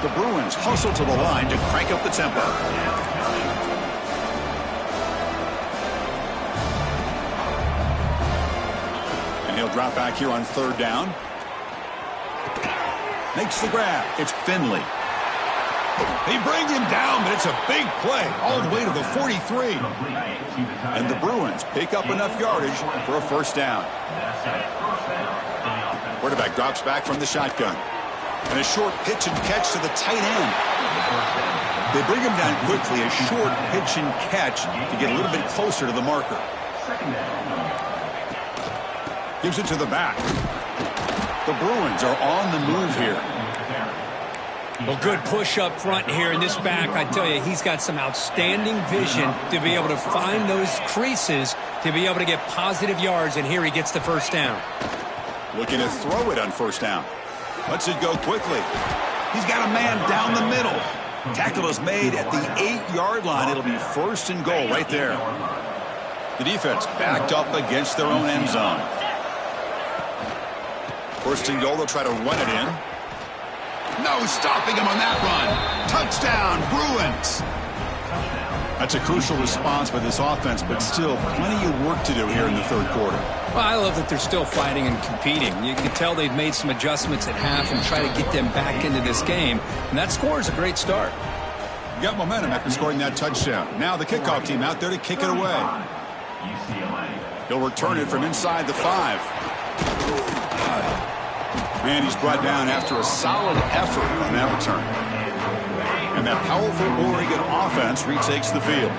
The Bruins hustle to the line to crank up the tempo. And he'll drop back here on third down. Makes the grab. It's Finley. They bring him down, but it's a big play all the way to the 43. And the Bruins pick up enough yardage for a first down. Quarterback drops back from the shotgun. And a short pitch and catch to the tight end. They bring him down quickly, a short pitch and catch to get a little bit closer to the marker. Gives it to the back. The Bruins are on the move here. Well, good push up front here in this back. I tell you, he's got some outstanding vision to be able to find those creases to be able to get positive yards, and here he gets the first down. Looking to throw it on first down. Lets it go quickly. He's got a man down the middle. Tackle is made at the 8-yard line. It'll be first and goal right there. The defense backed up against their own end zone. First and goal, they'll try to run it in. No stopping him on that run. Touchdown, Bruins. That's a crucial response by this offense, but still plenty of work to do here in the third quarter. Well, I love that they're still fighting and competing. You can tell they've made some adjustments at half and try to get them back into this game. And that score is a great start. You got momentum after scoring that touchdown. Now the kickoff team out there to kick it away. UCLA. He'll return it from inside the 5. And he's brought down after a solid effort on that return. And that powerful Oregon offense retakes the field.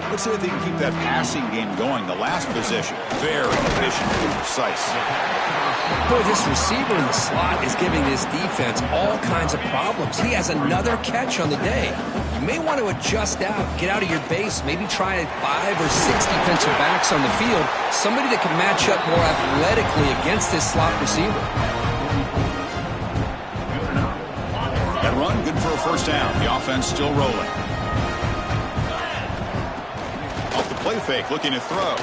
Let's see if they can keep that passing game going. The last possession, very efficient and precise. Boy, this receiver in the slot is giving this defense all kinds of problems. He has another catch on the day. You may want to adjust out, get out of your base, maybe try 5 or 6 defensive backs on the field, somebody that can match up more athletically against this slot receiver. That run, good for a first down. The offense still rolling. Off the play fake, looking to throw.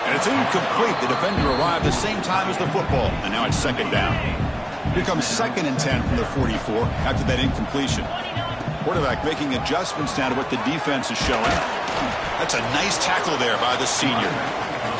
And it's incomplete. The defender arrived the same time as the football, and now it's second down. Here comes 2nd and 10 from the 44 after that incompletion. Quarterback making adjustments now to what the defense is showing. That's a nice tackle there by the senior.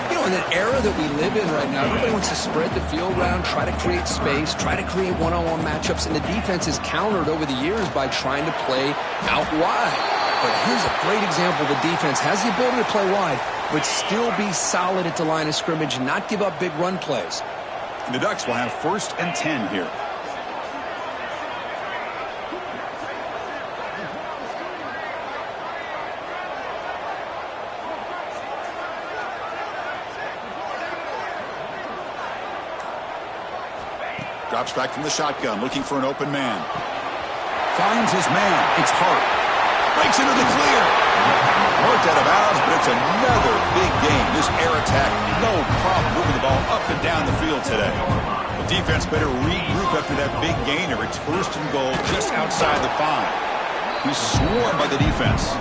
You know, in that era that we live in right now, everybody wants to spread the field around, try to create space, try to create one-on-one matchups, and the defense is countered over the years by trying to play out wide. But here's a great example. The defense has the ability to play wide, but still be solid at the line of scrimmage and not give up big run plays. And the Ducks will have 1st and 10 here. Drops back from the shotgun, looking for an open man. Finds his man. It's Hart. Breaks into the clear. Hart out of bounds, but it's another big game. This air attack, no problem moving the ball up and down the field today. The defense better regroup after that big gainer. It's 1st and goal just outside the 5. He's swarmed by the defense.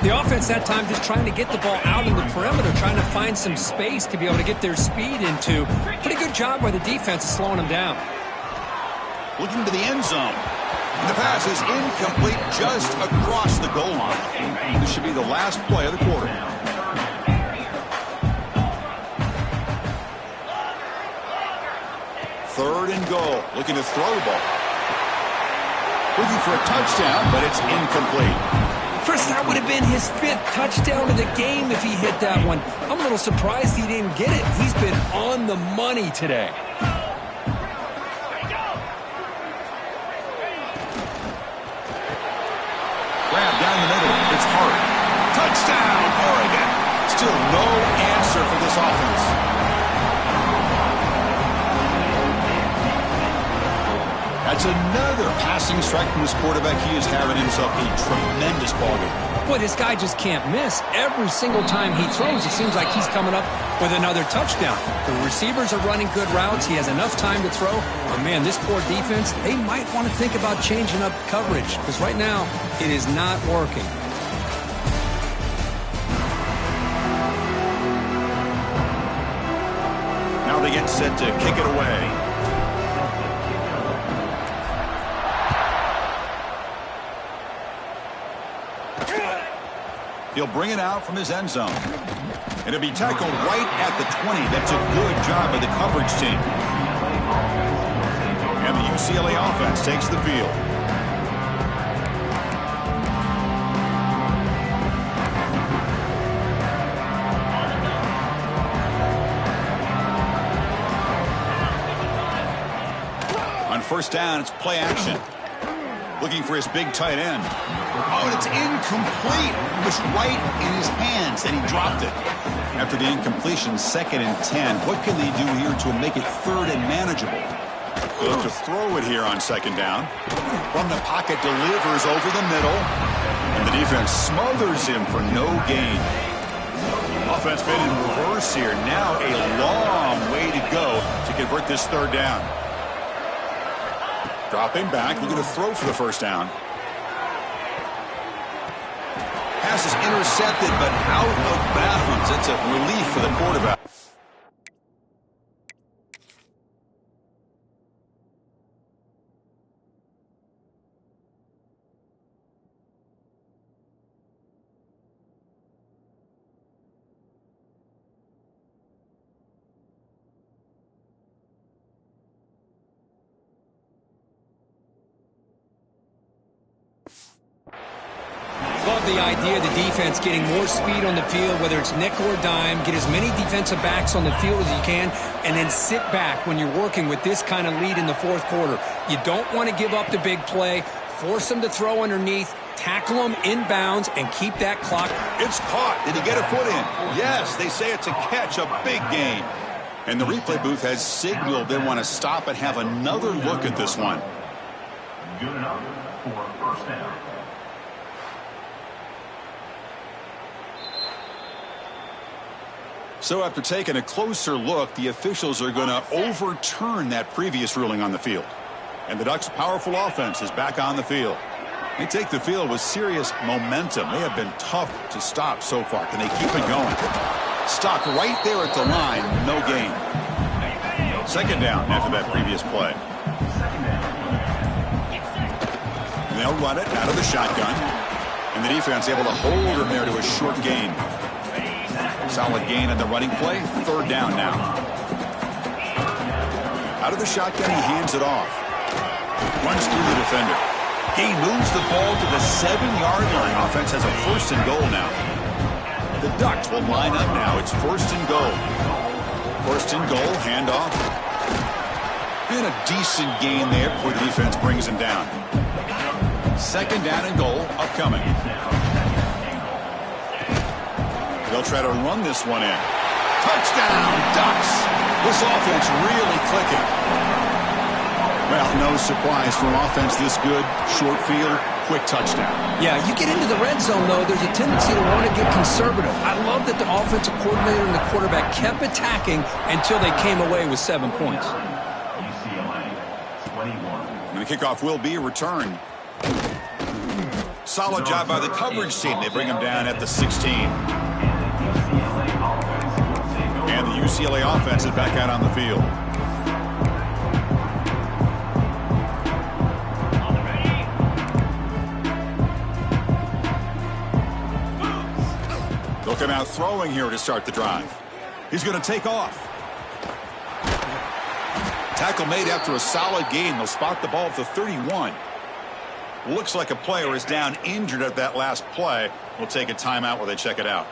The offense that time just trying to get the ball out in the perimeter, trying to find some space to be able to get their speed into. Pretty good job by the defense of slowing them down. Looking to the end zone. And the pass is incomplete just across the goal line. This should be the last play of the quarter. Third and goal. Looking to throw the ball. Looking for a touchdown, but it's incomplete. First, that would have been his 5th touchdown of the game if he hit that one. I'm a little surprised he didn't get it. He's been on the money today. Grab down the middle. It's Hart. Touchdown, Oregon. Still no answer for this offense. That's another passing strike from this quarterback. He is having himself a tremendous ballgame. Boy, this guy just can't miss. Every single time he throws, it seems like he's coming up with another touchdown. The receivers are running good routes. He has enough time to throw. But, man, this poor defense, they might want to think about changing up coverage because right now it is not working. Now they get set to kick it away. He'll bring it out from his end zone. And it'll be tackled right at the 20. That's a good job by the coverage team. And the UCLA offense takes the field. On 1st down, it's play action. Looking for his big tight end. Oh, and it's incomplete. It was right in his hands, and he dropped it. After the incompletion, 2nd and 10. What can they do here to make it 3rd and manageable? Look to throw it here on 2nd down. From the pocket, delivers over the middle. And the defense smothers him for no gain. Offense been in reverse here. Now a long way to go to convert this 3rd down. Dropping back, looking to throw for the 1st down. Pass is intercepted, but out of bounds. It's a relief for the quarterback. love the idea of the defense getting more speed on the field, whether it's nickel or dime, get as many defensive backs on the field as you can, and then sit back when you're working with this kind of lead in the fourth quarter. You don't want to give up the big play, force them to throw underneath, tackle them inbounds, and keep that clock. It's caught. Did he get a foot in? Yes, they say it's a catch, a big gain. And the replay booth has signaled they want to stop and have another look at this one. Good enough for first down. So after taking a closer look, the officials are going to overturn that previous ruling on the field. And the Ducks' powerful offense is back on the field. They take the field with serious momentum. They have been tough to stop so far. Can they keep it going? Stopped right there at the line. No gain. Second down after that previous play. And they'll run it out of the shotgun. And the defense able to hold him there to a short gain. Solid gain on the running play. Third down now. Out of the shotgun, he hands it off. Runs through the defender. He moves the ball to the 7-yard line. Offense has a first and goal now. The Ducks will line up now. It's first and goal. First and goal, handoff. And a decent gain there before the defense brings him down. Second down and goal, upcoming. They'll try to run this one in. Touchdown, Ducks! This offense really clicking. Well, no surprise for an offense this good. Short field, quick touchdown. Yeah, you get into the red zone, though, there's a tendency to want to get conservative. I love that the offensive coordinator and the quarterback kept attacking until they came away with 7 points. UCLA 21. And the kickoff will be returned. Solid job by the coverage team. They bring him down at the 16. And the UCLA offense is back out on the field. They'll come out throwing here to start the drive. He's going to take off. Tackle made after a solid gain. They'll spot the ball at the 31. Looks like a player is down injured at that last play. We'll take a timeout while they check it out.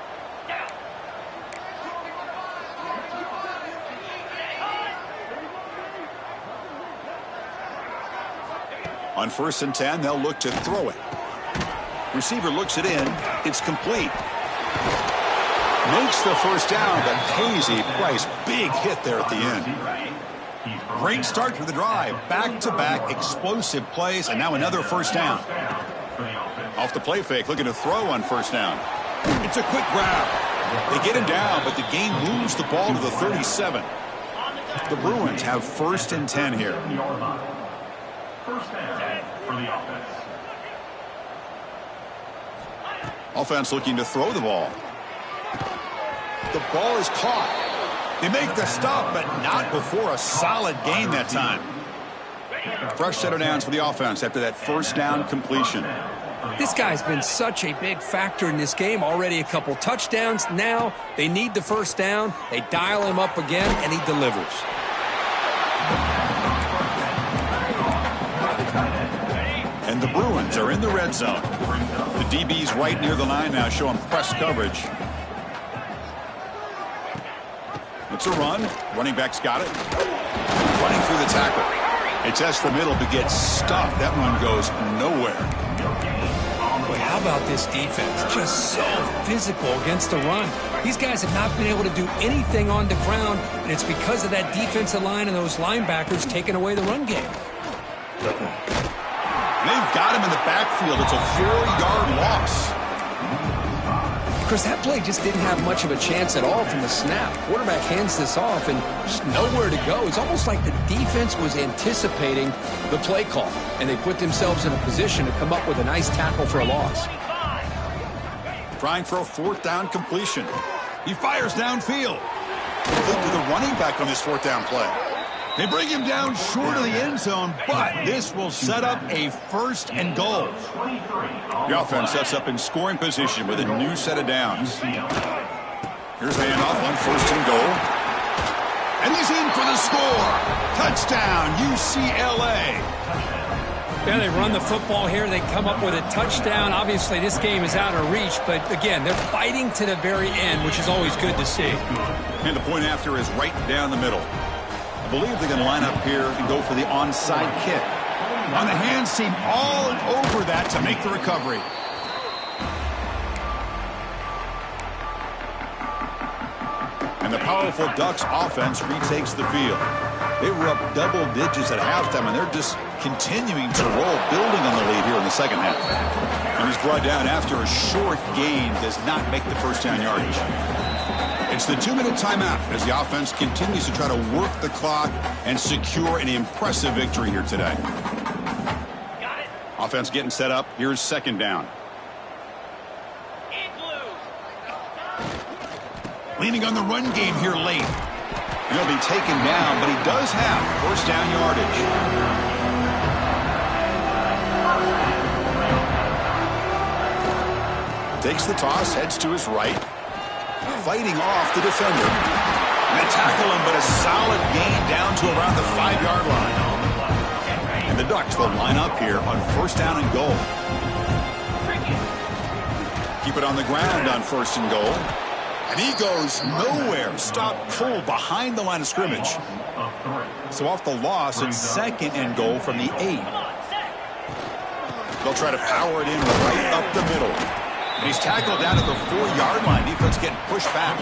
On first and 10, they'll look to throw it. Receiver looks it in. It's complete. Makes the first down, but pays a price. Big hit there at the end. Great start to the drive. Back-to-back explosive plays, and now another first down. Off the play fake, looking to throw on first down. It's a quick grab. They get him down, but the game moves the ball to the 37. The Bruins have first and 10 here. First down for the offense. Offense looking to throw the ball. The ball is caught. They make the stop, but not before a solid gain that time. Fresh set of downs for the offense after that first down completion. This guy's been such a big factor in this game. Already a couple touchdowns. Now they need the first down. They dial him up again, and he delivers. And the Bruins are in the red zone. The DB's right near the line now, showing press coverage. It's a run. Running back's got it. Running through the tackle. It tests the middle but gets stuffed. That one goes nowhere. Boy, how about this defense? Just so physical against the run. These guys have not been able to do anything on the ground, and it's because of that defensive line and those linebackers taking away the run game. They've got him in the backfield. It's a 4-yard loss. Of course, that play just didn't have much of a chance at all from the snap. Quarterback hands this off and just nowhere to go. It's almost like the defense was anticipating the play call, and they put themselves in a position to come up with a nice tackle for a loss. Trying for a fourth down completion. He fires downfield. Look to the running back on this fourth down play. They bring him down short of the end zone, but this will set up a first and goal. The offense sets up in scoring position with a new set of downs. Here's the handoff on first and goal. And he's in for the score. Touchdown, UCLA. Yeah, they run the football here. They come up with a touchdown. Obviously, this game is out of reach, but again, they're fighting to the very end, which is always good to see. And the point after is right down the middle. I believe they're going to line up here and go for the onside kick. On the hands team, all over that to make the recovery. And the powerful Ducks offense retakes the field. They were up double digits at halftime, and they're just continuing to roll, building on the lead here in the second half. And he's brought down after a short gain, does not make the first down yardage. It's the 2-minute timeout as the offense continues to try to work the clock and secure an impressive victory here today. Offense getting set up. Here's second down. Leaning on the run game here late. He'll be taken down, but he does have first down yardage. Takes the toss, heads to his right. Fighting off the defender. And they tackle him, but a solid gain down to around the 5-yard line. And the Ducks will line up here on first down and goal. Keep it on the ground on first and goal. And he goes nowhere. Stop pull behind the line of scrimmage. So off the loss, it's second and goal from the 8. They'll try to power it in right up the middle. And he's tackled down at the 4-yard line. Defense getting pushed back.